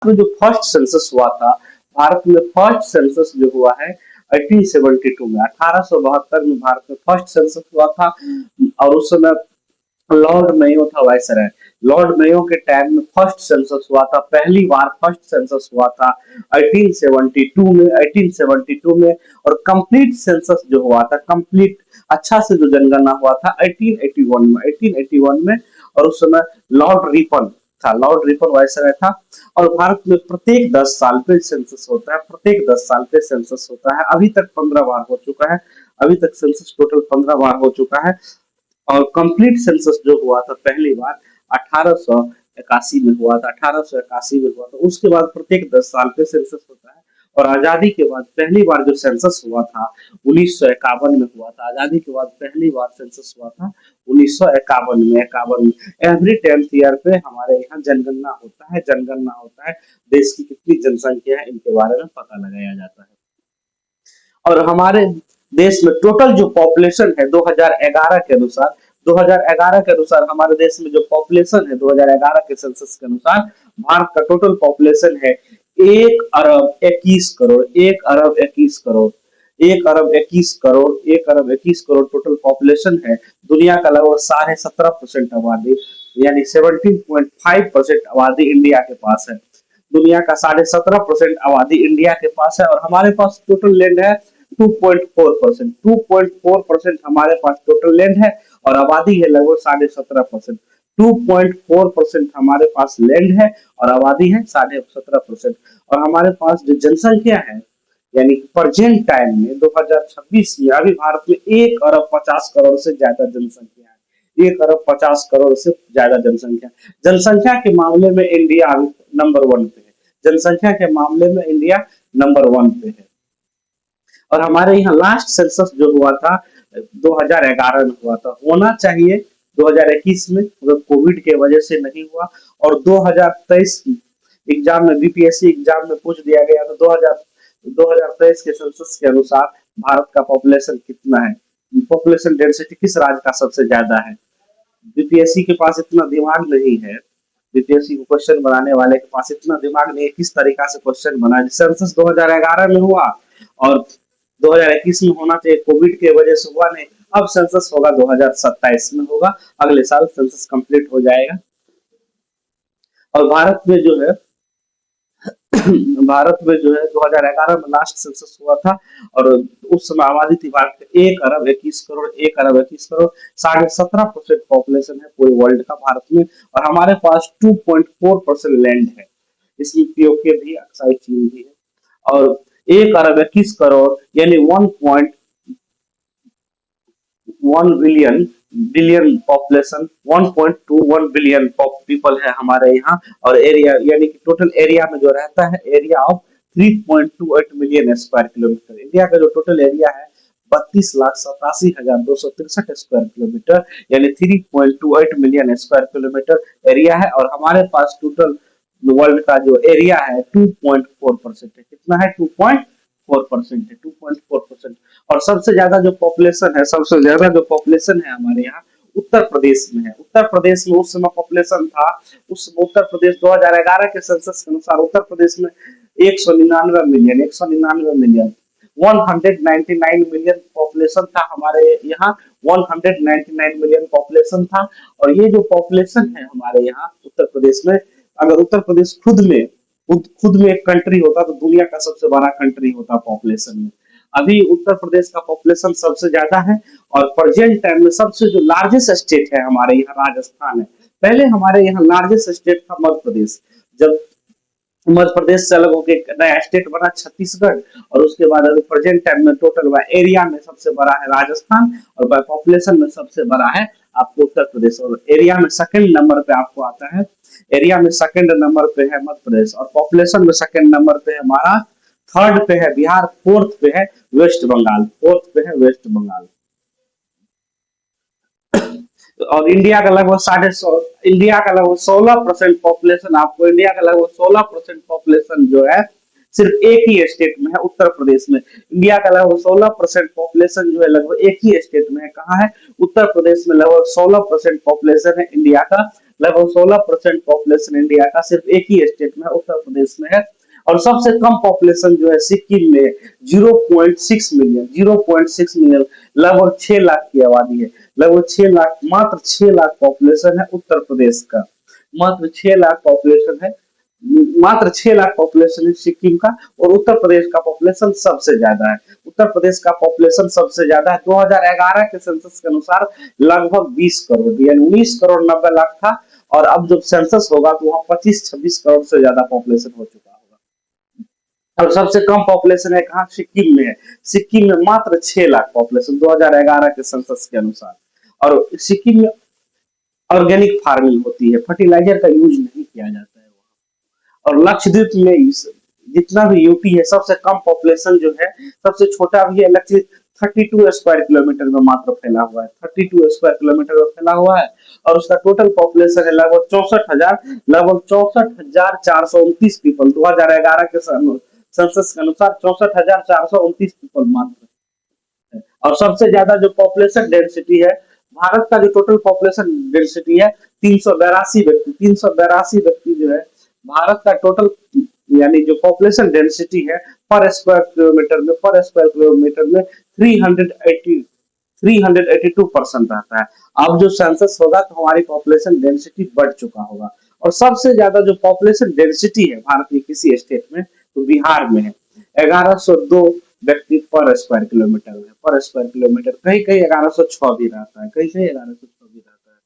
में जो first census हुआ था, भारत में फर्स्ट सेंसस जो हुआ है 1872 में, 1872 में भारत में फर्स्ट सेंसस हुआ था। और उस समय लॉर्ड मेयो था वाइसराय। लॉर्ड मेयो के टाइम में फर्स्ट सेंसस हुआ था, पहली बार फर्स्ट सेंसस हुआ था 1872 में। और कंप्लीट सेंसस जो हुआ था, कंप्लीट अच्छा से जो जनगणना हुआ था 1881 में। और उस समय लॉर्ड रिपन था, लॉर्ड रिपन वाइसराय था। और भारत में प्रत्येक 10 साल पे सेंसस होता है, प्रत्येक 10 साल पे सेंसस होता है। अभी तक 15 बार हो चुका है, अभी तक सेंसस टोटल 15 बार हो चुका है। और कंप्लीट सेंसस जो हुआ था पहली बार 1881 में हुआ था, 1881 में हुआ था। उसके बाद प्रत्येक 10 साल पे सेंसस होता है। और आजादी के बाद पहली बार जो सेंसस हुआ था 1951 में हुआ था। आजादी के बाद पहली बार सेंसस हुआ था 1951 में, 51 में। एवरी 10th ईयर पे हमारे यहाँ जनगणना होता है, जनगणना होता है। देश की कितनी जनसंख्या है इनके बारे में पता लगाया जाता है। और हमारे देश में टोटल जो पॉपुलेशन है 2011 के अनुसार, 2011 के अनुसार हमारे देश में जो पॉपुलेशन है 2011 के सेंसस के अनुसार भारत का टोटल पॉपुलेशन है 1 अरब 21 करोड़, 1 अरब 21 करोड़, 1 अरब 21 करोड़, 1 अरब 21 करोड़ टोटल पॉपुलेशन है। दुनिया का लगभग 17.5% आबादी, यानी 17.5% आबादी इंडिया के पास है। दुनिया का 17.5% आबादी इंडिया के पास है। और हमारे पास टोटल लैंड है 2.4%, 2.4% हमारे पास टोटल लैंड है। और आबादी है लगभग 17.5%। 2.4% हमारे पास लैंड है और आबादी है 17.5%। और हमारे पास जो जनसंख्या है, यानी प्रेजेंट टाइम में 2026 में अभी भारत में 1 अरब 50 करोड़ से ज्यादा जनसंख्या है, 1 अरब 50 करोड़ से ज्यादा जनसंख्या। जनसंख्या के मामले में इंडिया अभी नंबर 1 पे है, जनसंख्या के मामले में इंडिया नंबर 1 पे है। और हमारे यहाँ लास्ट सेंसस जो हुआ था 2011 में हुआ था, होना चाहिए 2021 में, मगर कोविड के वजह से नहीं हुआ। और 2023 एग्जाम में, बीपीएससी एग्जाम में पूछ दिया गया था 2023 के सेंसस के अनुसार भारत का पॉपुलेशन कितना है, पॉपुलेशन डेंसिटी किस राज्य का सबसे ज्यादा है। बीपीएससी के पास इतना दिमाग नहीं है, बीपीएससी को क्वेश्चन बनाने वाले के पास इतना दिमाग नहीं है किस तरीका से क्वेश्चन बनाए। सेंसस 2011 में हुआ और 2021 में होना चाहिए, कोविड के वजह से हुआ नहीं। अब सेंसस होगा 2027 में होगा, अगले साल सेंसस कंप्लीट हो जाएगा। और भारत में जो है भारत में जो है 2011 में लास्ट सेंसस हुआ था। और उस समय आबादी थी भारत की 1 अरब 21 करोड़, 1 अरब 21 करोड़, 17.5% पॉपुलेशन है पूरे वर्ल्ड का भारत में। और हमारे पास 2.4% लैंड है, इसमें पीओके भी, अक्साई चीन भी है। और 1 अरब 21 करोड़ यानी 1 billion billion population, 1.21 billion people है हमारे यहाँ। और एरिया यानी कि टोटल एरिया में जो रहता है, area of 3.28 million square kilometre. India का जो टोटल एरिया है 32,87,263 स्क्वायर किलोमीटर, यानी 3.28 मिलियन स्क्वायर किलोमीटर एरिया है। और हमारे पास टोटल वर्ल्ड का जो एरिया है 2.4% है। कितना है? 2.4% है, 2.4%। और सबसे ज्यादा जो पॉपुलेशन है, सबसे ज्यादा जो पॉपुलेशन है हमारे यहाँ उत्तर प्रदेश में है। उत्तर प्रदेश में उस समय पॉपुलेशन था, उस उत्तर प्रदेश 2011 के सेंसस के अनुसार उत्तर प्रदेश में 199 मिलियन, 199 मिलियन, 199 मिलियन पॉपुलेशन था हमारे यहाँ, 199 मिलियन पॉपुलेशन था। और ये जो पॉपुलेशन है हमारे यहाँ उत्तर प्रदेश में, अगर उत्तर प्रदेश खुद में एक कंट्री होता तो दुनिया का सबसे बड़ा कंट्री होता पॉपुलेशन में। अभी उत्तर प्रदेश का पॉपुलेशन सबसे ज्यादा है। और प्रेजेंट टाइम में सबसे जो लार्जेस्ट स्टेट है हमारे यहाँ राजस्थान है। पहले हमारे यहाँ लार्जेस्ट स्टेट था मध्य प्रदेश, जब मध्य प्रदेश से अलग होकर नया स्टेट बना छत्तीसगढ़। और उसके बाद अभी प्रेजेंट टाइम में टोटल एरिया में सबसे बड़ा है राजस्थान, और बाय पॉपुलेशन में सबसे बड़ा है आपको उत्तर प्रदेश। और एरिया में सेकंड नंबर पे आपको आता है, एरिया में सेकंड नंबर पे है मध्य प्रदेश। और पॉपुलेशन में सेकंड नंबर पे है महाराष्ट्र, थर्ड पे है बिहार, फोर्थ पे है वेस्ट बंगाल, फोर्थ पे है वेस्ट बंगाल। और इंडिया का लगभग इंडिया का लगभग 16% पॉपुलेशन, आपको इंडिया का लगभग 16% पॉपुलेशन जो है सिर्फ एक ही स्टेट में है, उत्तर प्रदेश में। इंडिया का लगभग 16% पॉपुलेशन जो है लगभग एक ही स्टेट में है, कहाँ है? उत्तर प्रदेश में लगभग 16% पॉपुलेशन है इंडिया का, लगभग 16% पॉपुलेशन इंडिया का सिर्फ एक ही स्टेट में है, उत्तर प्रदेश में है। और सबसे कम पॉपुलेशन जो है सिक्किम में 0.6 मिलियन, 0.6 मिलियन, लगभग 6 लाख की आबादी है। लगभग 6 लाख, मात्र 6 लाख पॉपुलेशन है उत्तर प्रदेश का। मात्र 6 लाख पॉपुलेशन है, मात्र 6 लाख पॉपुलेशन है सिक्किम का। और उत्तर प्रदेश का पॉपुलेशन सबसे ज्यादा है। उत्तर प्रदेश का पॉपुलेशन सबसे ज्यादा है। 2011 के सेंसस के अनुसार लगभग 20 करोड़, यानी 19 करोड़ 90 लाख था। और अब जब सेंसस होगा तो वहां 25-26 करोड़ से ज्यादा पॉपुलेशन हो चुका होगा। और सबसे कम पॉपुलेशन है कहाँ? सिक्किम में है। सिक्किम में मात्र 6 लाख पॉपुलेशन 2011 के सेंसस के अनुसार। और सिक्किम में ऑर्गेनिक फार्मिंग होती है, फर्टिलाइजर का यूज नहीं किया जाता है। और लक्षद्वीप में जितना भी यूटी है, सबसे कम पॉपुलेशन जो है, सबसे छोटा भी है लक्षद्वीप, 32 स्क्वायर किलोमीटर में मात्र फैला हुआ है। 32 स्क्वायर किलोमीटर में फैला हुआ है। और उसका टोटल पॉपुलेशन है लगभग 64,000, लगभग 64,429 पीपल। 2011 के सेंसस के अनुसार 64,429 पीपल मात्र है। और सबसे ज्यादा जो पॉपुलेशन डेंसिटी है, भारत का जो टोटल पॉपुलेशन डेंसिटी है 382 व्यक्ति, 382 व्यक्ति जो है भारत का टोटल, यानी जो पॉपुलेशन डेंसिटी है पर स्क्वायर किलोमीटर में, पर स्क्वायर किलोमीटर में 382% रहता है। अब जो सेंसस होगा तो हमारी पॉपुलेशन डेंसिटी बढ़ चुका होगा। और सबसे ज्यादा जो पॉपुलेशन डेंसिटी है भारत के किसी स्टेट में, तो बिहार में है। 1102 व्यक्ति पर स्क्वायर किलोमीटर है, पर स्क्वायर किलोमीटर। कहीं कहीं 1106 भी रहता है, कहीं कहीं 1106 भी रहता है।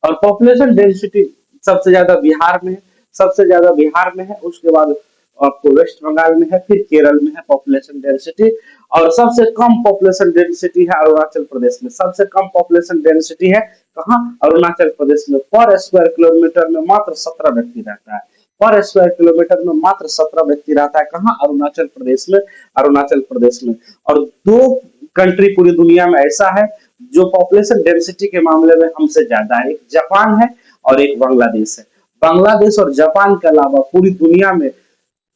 और पॉपुलेशन डेंसिटी सबसे ज्यादा बिहार में है, सबसे ज्यादा बिहार में है। उसके बाद आपको वेस्ट बंगाल में है, फिर केरल में है पॉपुलेशन डेंसिटी। और सबसे कम पॉपुलेशन डेंसिटी है अरुणाचल प्रदेश में। सबसे कम पॉपुलेशन डेंसिटी है कहाँ? अरुणाचल प्रदेश में। पर स्क्वायर किलोमीटर में मात्र 17 व्यक्ति रहता है। पर स्क्वायर किलोमीटर में मात्र 17 व्यक्ति रहता है कहाँ? अरुणाचल प्रदेश में, अरुणाचल प्रदेश में। और दो कंट्री पूरी दुनिया में ऐसा है जो पॉपुलेशन डेंसिटी के मामले में हमसे ज्यादा है, एक जापान है और एक बांग्लादेश है। बांग्लादेश और जापान के अलावा पूरी दुनिया में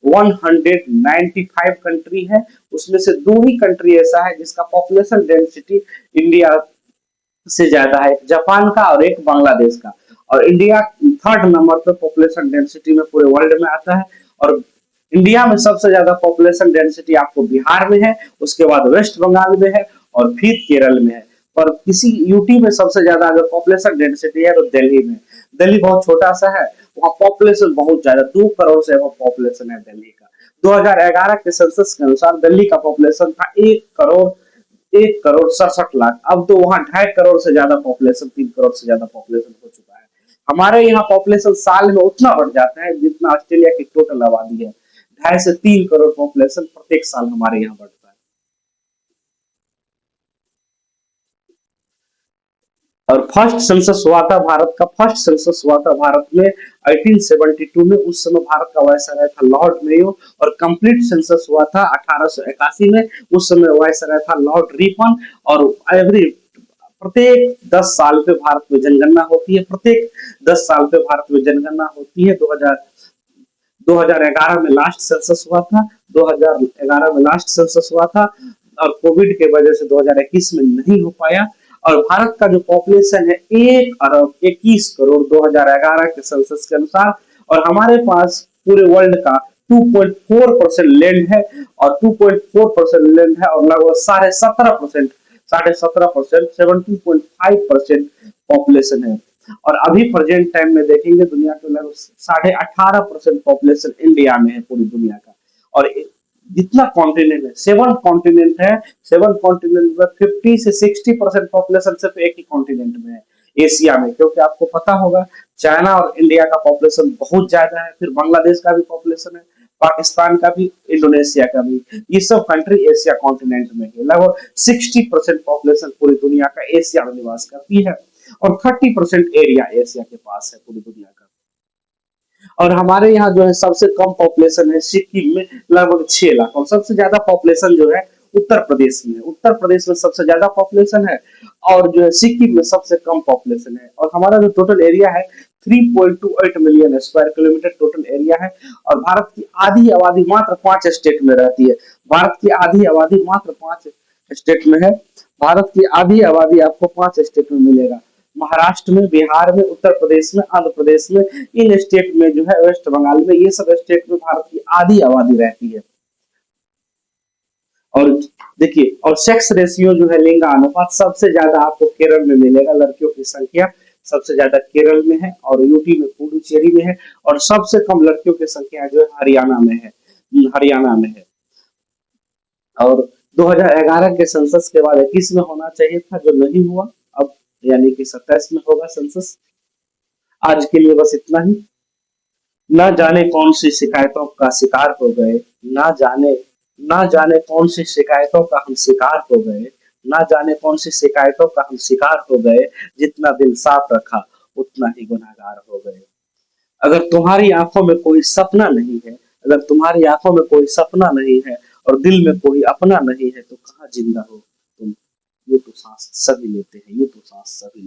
195 कंट्री है, उसमें से दो ही कंट्री ऐसा है जिसका पॉपुलेशन डेंसिटी इंडिया से ज्यादा है, जापान का और एक बांग्लादेश का। और इंडिया थर्ड नंबर पे पॉपुलेशन डेंसिटी में पूरे वर्ल्ड में आता है। और इंडिया में सबसे ज्यादा पॉपुलेशन डेंसिटी आपको बिहार में है, उसके बाद वेस्ट बंगाल में है और फिर केरल में है। पर किसी यूटी में सबसे ज्यादा अगर पॉपुलेशन डेंसिटी है तो दिल्ली में। दिल्ली बहुत छोटा सा है, वहाँ पॉपुलेशन बहुत ज्यादा, 2 करोड़ से वो पॉपुलेशन है दिल्ली का। 2011 के सेंसस के अनुसार दिल्ली का पॉपुलेशन था 1 करोड़ 67 लाख। अब तो वहाँ 2.5 करोड़ से ज्यादा पॉपुलेशन, 3 करोड़ से ज्यादा पॉपुलेशन हो चुका है। हमारे यहाँ पॉपुलेशन साल में उतना बढ़ जाता है जितना ऑस्ट्रेलिया की टोटल आबादी है। 2.5 से 3 करोड़ पॉपुलेशन प्रत्येक साल हमारे यहाँ बढ़ता है। और फर्स्ट सेंसस हुआ था भारत का, फर्स्ट सेंसस हुआ था भारत में 1872 में। उस समय भारत का वायसराय था लॉर्ड मेयो। और कंप्लीट सेंसस हुआ था 1881 में। उस समय वायसराय था लॉर्ड रिपन। और एवरी प्रत्येक 10 साल पे भारत में जनगणना होती है, प्रत्येक 10 साल पे भारत में जनगणना होती है। 2011 में लास्ट सेंसस हुआ था, 2011 में लास्ट सेंसस हुआ था। और कोविड के वजह से 2021 में नहीं हो पाया। और भारत का जो पॉपुलेशन है 1 अरब 21 करोड़ 2011 के सेंसस के अनुसार। और हमारे पास पूरे वर्ल्ड का 2.4% लैंड है। और 2.4% लैंड है और लगभग 17.5%, 17.5%, 17.5% पॉपुलेशन है। और अभी प्रेजेंट टाइम में देखेंगे दुनिया के लगभग 18.5% पॉपुलेशन इंडिया में है पूरी दुनिया का। और जितना कॉन्टिनेंट है, 7 कॉन्टिनेंट है, 7 कॉन्टिनेंट में 50 से 60% पॉपुलेशन सिर्फ एक ही कॉन्टिनेंट में है, एशिया में। क्योंकि आपको पता होगा चाइना और इंडिया का पॉपुलेशन बहुत ज्यादा है, फिर बांग्लादेश का भी पॉपुलेशन है, पाकिस्तान का भी, इंडोनेशिया का भी। ये सब कंट्री एशिया कॉन्टिनेंट में है। लगभग 60% पॉपुलेशन पूरी दुनिया का एशिया में निवास करती है। और 30% एरिया एशिया के पास है पूरी दुनिया का। और हमारे यहाँ जो है सबसे कम पॉपुलेशन है सिक्किम में, लगभग 6 लाख। और सबसे ज्यादा पॉपुलेशन जो है उत्तर प्रदेश में, उत्तर प्रदेश में सबसे ज्यादा पॉपुलेशन है। और जो है सिक्किम में सबसे कम पॉपुलेशन है। और हमारा जो टोटल एरिया है 3.28 million square kilometre total area है। और भारत की आधी आबादी मात्र 5 स्टेट में रहती है। भारत की आधी आबादी मात्र 5 स्टेट में है। भारत की आधी आबादी आपको 5 स्टेट में मिलेगा। महाराष्ट्र में, बिहार में, उत्तर प्रदेश में, आंध्र प्रदेश में, इन स्टेट में जो है, वेस्ट बंगाल में, ये सब स्टेट में भारत की आधी आबादी रहती है। और देखिए, और सेक्स रेशियो जो है, लिंगानुपात सबसे ज्यादा आपको केरल में मिलेगा। लड़कियों की संख्या सबसे ज्यादा केरल में है और यूपी में, पुडुचेरी में है। और सबसे कम लड़कियों की संख्या जो है हरियाणा में है, हरियाणा में है। और 2011 के सेंसस के बाद 21 में होना चाहिए था, जो नहीं हुआ। अब यानी कि 27 में होगा सेंसस। आज के लिए बस इतना ही। ना जाने कौन सी शिकायतों का शिकार हो गए, ना जाने ना जाने कौन सी शिकायतों का हम शिकार हो गए, ना जाने कौन सी शिकायतों का हम शिकार हो गए, जितना दिल साफ रखा उतना ही गुनहगार हो गए। अगर तुम्हारी आंखों में कोई सपना नहीं है, अगर तुम्हारी आंखों में कोई सपना नहीं है और दिल में कोई अपना नहीं है, तो कहाँ जिंदा हो तुम। यूं तो सांस सभी लेते हैं, यूं तो सांस सभी लेते हैं।